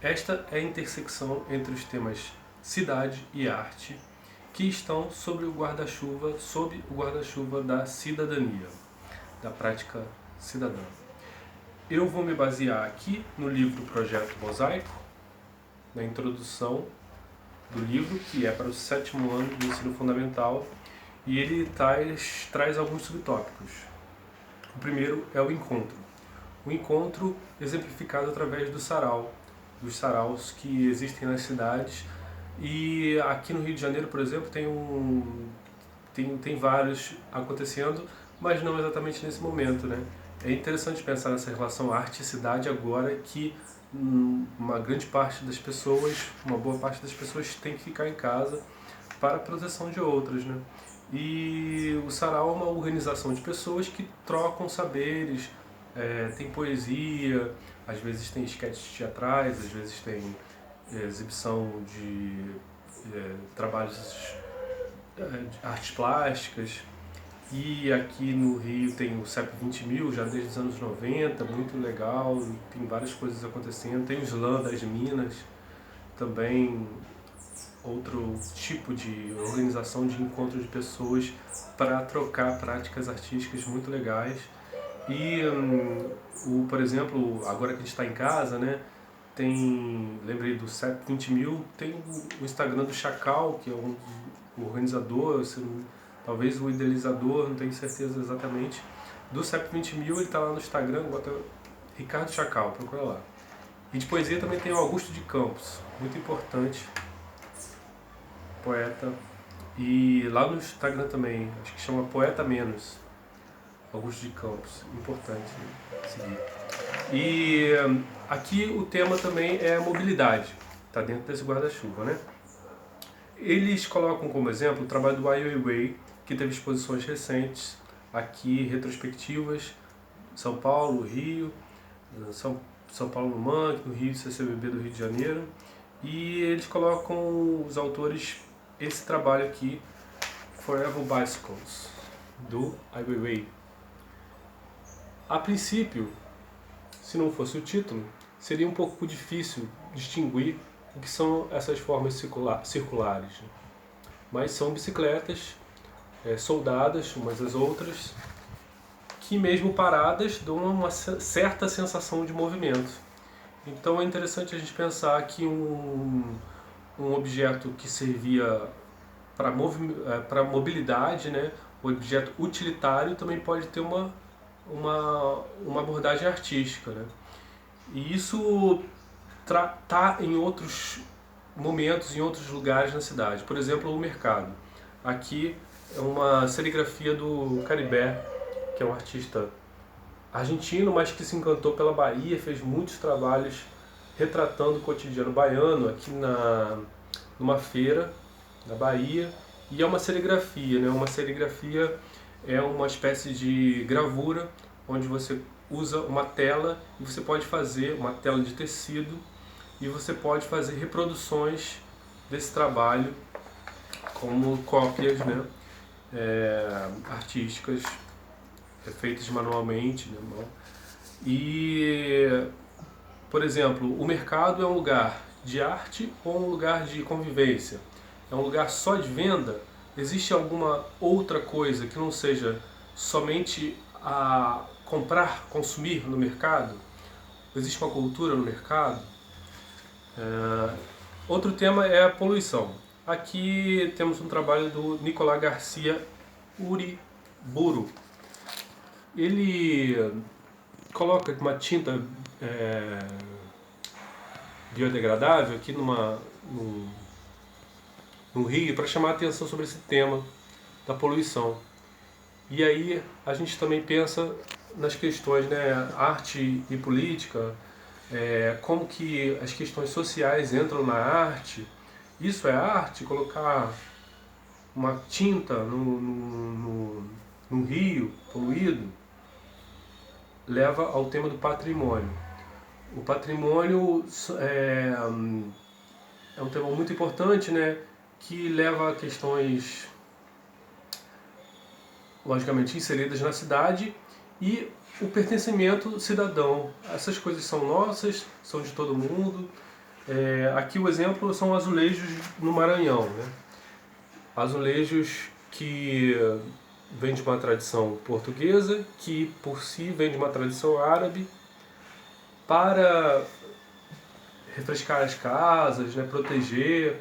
Esta é a intersecção entre os temas cidade e arte que estão sob o guarda-chuva da cidadania, da prática cidadã. Eu vou me basear aqui no livro Projeto Mosaico, na introdução do livro, que é para o 7º ano do ensino fundamental, e ele traz alguns subtópicos. O primeiro é o encontro. O encontro exemplificado através do sarau, dos saraus que existem nas cidades. E aqui no Rio de Janeiro, por exemplo, tem vários acontecendo, mas não exatamente nesse momento, né? É interessante pensar nessa relação arte e cidade agora que uma grande parte das pessoas, uma boa parte das pessoas tem que ficar em casa para a proteção de outras, né? E o sarau é uma organização de pessoas que trocam saberes, tem poesia, às vezes tem esquetes teatrais, às vezes tem exibição de trabalhos de artes plásticas. E aqui no Rio tem o CEP 20.000, já desde os anos 90, muito legal, tem várias coisas acontecendo. Tem o Slam das Minas, também outro tipo de organização de encontro de pessoas para trocar práticas artísticas muito legais. E, por exemplo, agora que a gente está em casa, né, lembrei do CEP 20.000, tem o Instagram do Chacal, que é o organizador, talvez o idealizador, não tenho certeza exatamente, do CEP 20.000, ele está lá no Instagram, bota Ricardo Chacal, procura lá. E de poesia também tem o Augusto de Campos, muito importante, poeta. E lá no Instagram também, acho que chama Poeta Menos, Augusto de Campos, importante, né, seguir. E aqui o tema também é a mobilidade, está dentro desse guarda-chuva, né? Eles colocam como exemplo o trabalho do Ai Weiwei, que teve exposições recentes, aqui retrospectivas, São Paulo, Rio, São Paulo no MANC, no Rio, CCBB do Rio de Janeiro, e eles colocam os autores esse trabalho aqui, Forever Bicycles, do Ai Weiwei. A princípio, se não fosse o título, seria um pouco difícil distinguir o que são essas formas circulares. Mas são bicicletas soldadas umas às outras, que mesmo paradas dão uma certa sensação de movimento. Então é interessante a gente pensar que um objeto que servia para mobilidade, né, o objeto utilitário também pode ter uma abordagem artística, né? E isso está em outros momentos, em outros lugares na cidade. Por exemplo, o mercado. Aqui é uma serigrafia do Caribé, que é um artista argentino, mas que se encantou pela Bahia, fez muitos trabalhos retratando o cotidiano baiano aqui numa feira na Bahia. E é uma serigrafia, né? Uma serigrafia é uma espécie de gravura onde você usa uma tela e você pode fazer uma tela de tecido e você pode fazer reproduções desse trabalho como cópias, né, artísticas feitas manualmente, né? E, por exemplo, o mercado é um lugar de arte ou um lugar de convivência? É um lugar só de venda? Existe alguma outra coisa que não seja somente a comprar, consumir no mercado? Existe uma cultura no mercado? Outro tema é a poluição. Aqui temos um trabalho do Nicolás Garcia Uriburu. Ele coloca uma tinta biodegradável aqui no rio para chamar a atenção sobre esse tema da poluição. E aí a gente também pensa nas questões, né, arte e política, como que as questões sociais entram na arte. Isso é arte? Colocar uma tinta num rio poluído leva ao tema do patrimônio. O patrimônio é um tema muito importante, né, que leva a questões logicamente inseridas na cidade e o pertencimento cidadão. Essas coisas são nossas, são de todo mundo, Aqui o exemplo são azulejos no Maranhão, né? Azulejos que vêm de uma tradição portuguesa, que por si vem de uma tradição árabe, para refrescar as casas, né, proteger,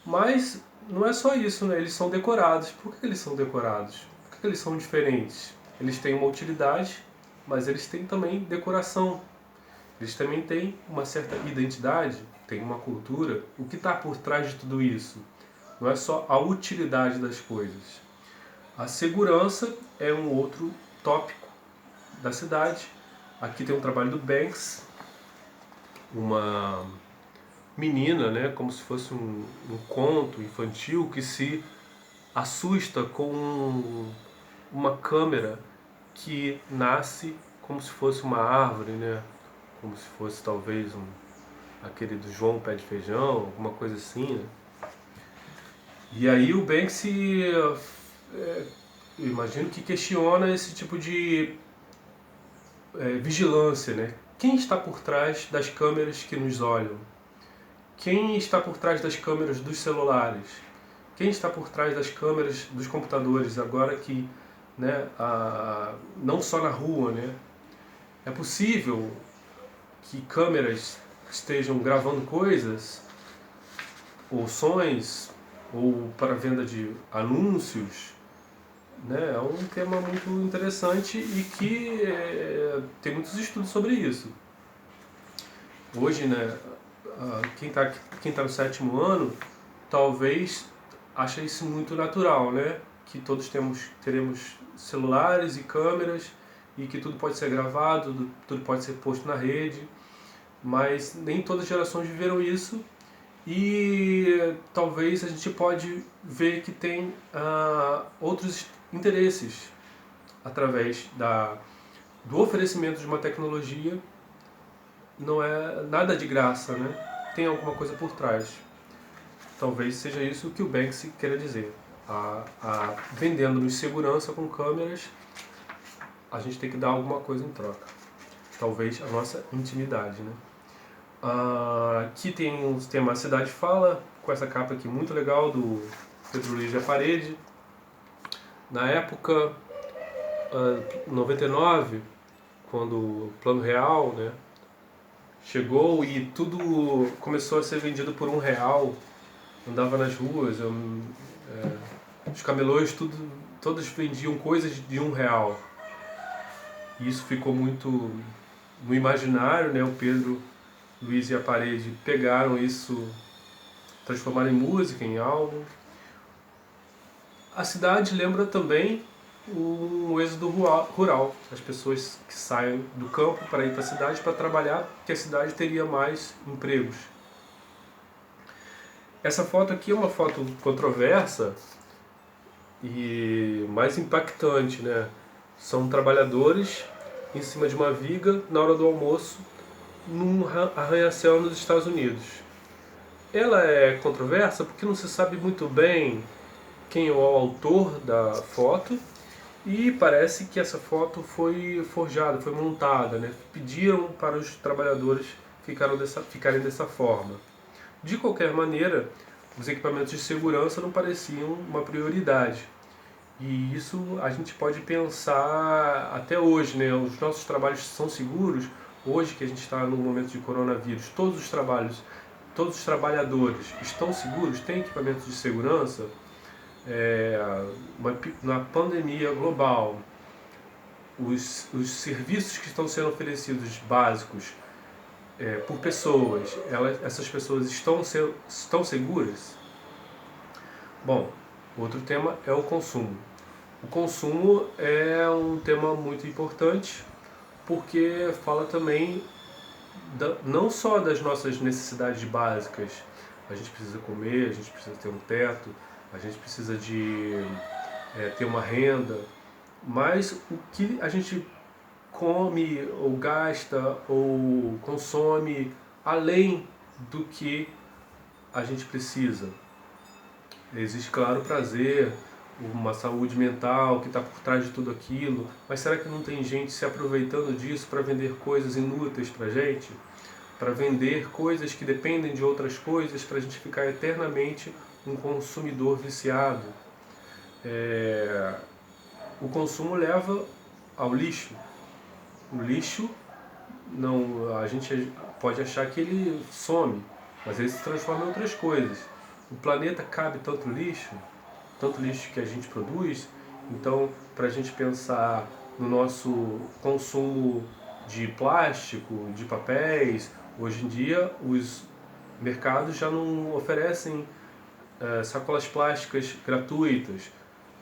mas não é só isso, né? Eles são decorados. Por que eles são decorados? Por que eles são diferentes? Eles têm uma utilidade, mas eles têm também decoração. Eles também têm uma certa identidade, têm uma cultura. O que está por trás de tudo isso? Não é só a utilidade das coisas. A segurança é um outro tópico da cidade. Aqui tem um trabalho do Banks, uma menina, né, como se fosse um conto infantil que se assusta com uma câmera que nasce como se fosse uma árvore, né, como se fosse talvez aquele do João Pé de Feijão, alguma coisa assim, né? E aí o Banksy, eu imagino que questiona esse tipo de vigilância, né? Quem está por trás das câmeras que nos olham? Quem está por trás das câmeras dos celulares? Quem está por trás das câmeras dos computadores? Agora que, né, não só na rua, né? É possível que câmeras estejam gravando coisas, ou sons, ou para venda de anúncios, né? É um tema muito interessante e que tem muitos estudos sobre isso. Hoje, né, quem tá no 7º ano talvez ache isso muito natural, né? Que todos teremos celulares e câmeras e que tudo pode ser gravado, tudo pode ser posto na rede, mas nem todas as gerações viveram isso e talvez a gente pode ver que tem outros interesses através do oferecimento de uma tecnologia. Não é nada de graça, né? Tem alguma coisa por trás. Talvez seja isso que o Banksy queira dizer. Vendendo-nos segurança com câmeras, a gente tem que dar alguma coisa em troca. Talvez a nossa intimidade, né? Aqui tem um tema A Cidade Fala, com essa capa aqui muito legal do Pedro Luiz de Parede. Na época, 99, quando o Plano Real, né, chegou e tudo começou a ser vendido por R$1. Andava nas ruas, os camelôs todos vendiam coisas de R$1. E isso ficou muito no imaginário, né? O Pedro Luiz e a Parede pegaram isso, transformaram em música, em álbum. A cidade lembra também o êxodo rural, as pessoas que saem do campo para ir para a cidade para trabalhar, que a cidade teria mais empregos. Essa foto aqui é uma foto controversa e mais impactante, né? São trabalhadores em cima de uma viga na hora do almoço num arranha-céu nos Estados Unidos. Ela é controversa porque não se sabe muito bem quem é o autor da foto e parece que essa foto foi forjada, foi montada, né? Pediram para os trabalhadores ficarem dessa forma. De qualquer maneira, os equipamentos de segurança não pareciam uma prioridade. E isso a gente pode pensar até hoje, né? Os nossos trabalhos são seguros. Hoje que a gente está no momento de coronavírus, todos os trabalhadores estão seguros, têm equipamentos de segurança. Na pandemia global, os serviços que estão sendo oferecidos básicos por pessoas, essas pessoas estão seguras? Bom, outro tema é o consumo. O consumo é um tema muito importante porque fala também não só das nossas necessidades básicas. A gente precisa comer, a gente precisa ter um teto, a gente precisa de ter uma renda, mas o que a gente come ou gasta ou consome além do que a gente precisa. Existe, claro, prazer, uma saúde mental que está por trás de tudo aquilo, mas será que não tem gente se aproveitando disso para vender coisas inúteis para a gente? para vender coisas que dependem de outras coisas, para a gente ficar eternamente um consumidor viciado. O consumo leva ao lixo. O lixo, não, a gente pode achar que ele some, mas ele se transforma em outras coisas. O planeta cabe tanto lixo que a gente produz, então para a gente pensar no nosso consumo de plástico, de papéis, hoje em dia os mercados já não oferecem sacolas plásticas gratuitas.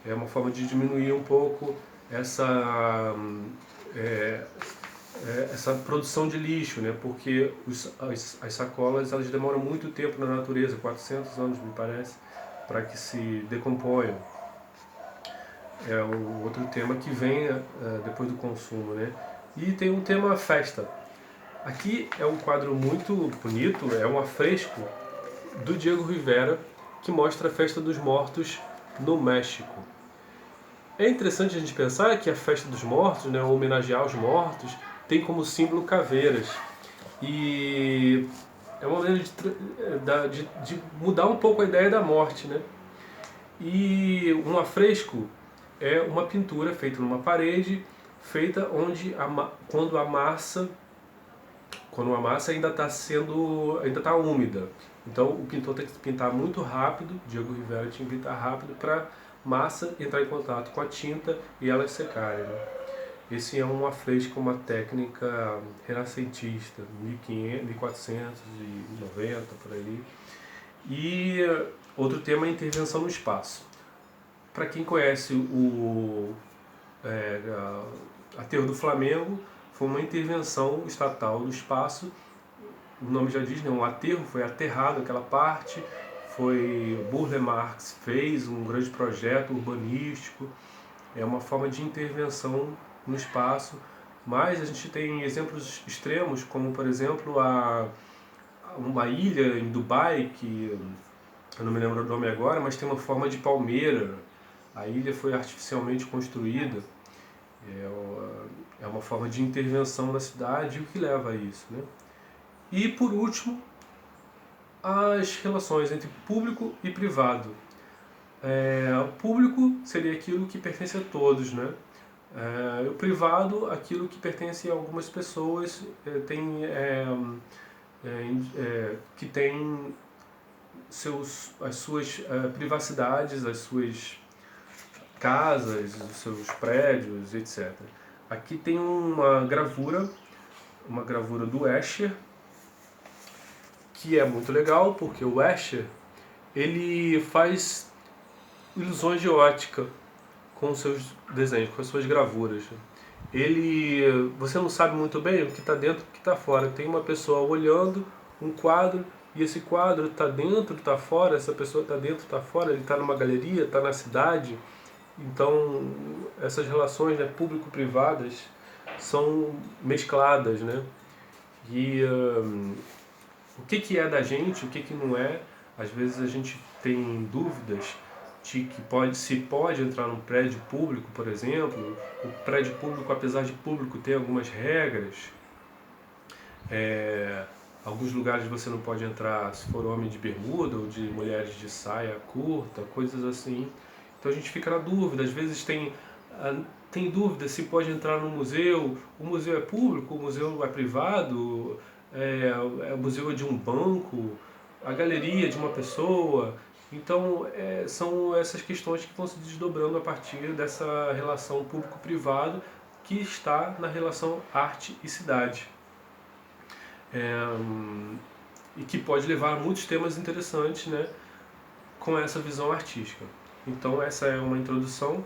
É uma forma de diminuir um pouco essa produção de lixo, né? Porque as sacolas elas demoram muito tempo na natureza, 400 anos me parece, para que se decomponham. É o outro tema que vem depois do consumo, né? E tem um tema festa. Aqui é um quadro muito bonito, é um afresco do Diego Rivera que mostra a Festa dos Mortos no México. É interessante a gente pensar que a Festa dos Mortos, né, homenagear os mortos, tem como símbolo caveiras. E é uma maneira de mudar um pouco a ideia da morte, né? E um afresco é uma pintura feita numa parede, feita onde quando a massa ainda está úmida. Então o pintor tem que pintar muito rápido, Diego Rivera tinha que pintar rápido para massa entrar em contato com a tinta e elas secarem, né? Esse é um afresco, uma técnica renascentista, 1500, 1490, por aí. E outro tema é a intervenção no espaço. Para quem conhece o aterro do Flamengo, foi uma intervenção estatal no espaço. O nome já diz, né? Um aterro, foi aterrado aquela parte. Burle Marx fez um grande projeto urbanístico. É uma forma de intervenção no espaço. Mas a gente tem exemplos extremos, como por exemplo uma ilha em Dubai, que eu não me lembro o nome agora, mas tem uma forma de palmeira. A ilha foi artificialmente construída. É uma forma de intervenção na cidade, e o que leva a isso, né? E por último, as relações entre público e privado. O público seria aquilo que pertence a todos, né? O privado, aquilo que pertence a algumas pessoas, que tem as suas privacidades, as suas casas, os seus prédios, etc. Aqui tem uma gravura do Escher, que é muito legal, porque o Escher ele faz ilusões de ótica com os seus desenhos, com as suas gravuras. Você não sabe muito bem o que está dentro e o que está fora. Tem uma pessoa olhando um quadro e esse quadro está dentro, está fora, essa pessoa está dentro, está fora, ele está numa galeria, está na cidade. Então, essas relações, né, público-privadas são mescladas, né? E o que é da gente, o que não é, às vezes a gente tem dúvidas de que se pode entrar num prédio público, por exemplo. O prédio público, apesar de público, tem algumas regras. Alguns lugares você não pode entrar se for homem de bermuda ou de mulheres de saia curta, coisas assim. Então a gente fica na dúvida, às vezes tem dúvida se pode entrar no museu, o museu é público, o museu é privado, o museu é de um banco, a galeria é de uma pessoa. Então são essas questões que vão se desdobrando a partir dessa relação público-privado que está na relação arte e cidade. E que pode levar a muitos temas interessantes, né, com essa visão artística. Então essa é uma introdução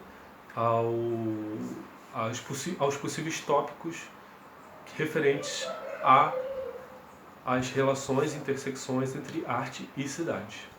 aos possíveis tópicos referentes às relações e intersecções entre arte e cidade.